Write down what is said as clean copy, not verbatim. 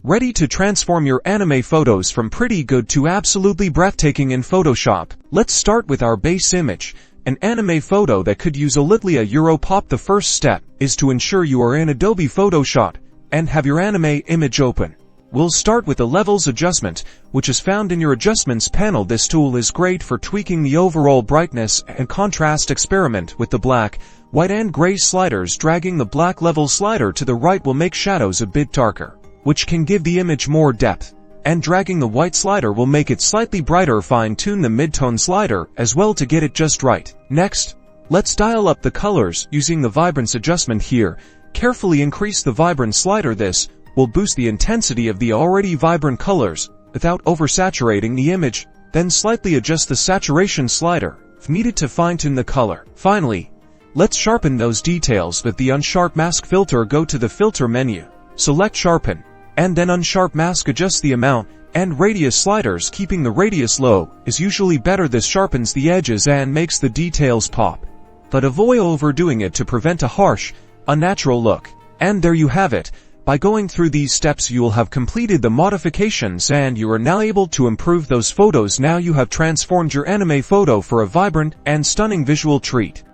Ready to transform your anime photos from pretty good to absolutely breathtaking in Photoshop. Let's start with our base image, an anime photo that could use a little Euro pop. The first step is to ensure you are in Adobe Photoshop and have your anime image open. We'll start with the Levels Adjustment, which is found in your Adjustments panel. This tool is great for tweaking the overall brightness and contrast. Experiment with the black, white and gray sliders. Dragging the black level slider to the right will make shadows a bit darker, which can give the image more depth, and dragging the white slider will make it slightly brighter. Fine-tune the midtone slider as well to get it just right. Next, let's dial up the colors using the Vibrance Adjustment here. Carefully increase the Vibrance slider. This will boost the intensity of the already vibrant colors without oversaturating the image. Then slightly adjust the saturation slider if needed to fine-tune the color. Finally, let's sharpen those details with the Unsharp mask filter. Go to the filter menu, select Sharpen, and then Unsharp mask. Adjust the amount and radius sliders. Keeping the radius low is usually better. This sharpens the edges and makes the details pop, but avoid overdoing it to prevent a harsh, unnatural look. And there you have it. By going through these steps you will have completed the modifications and you are now able to improve those photos. Now you have transformed your anime photo for a vibrant and stunning visual treat.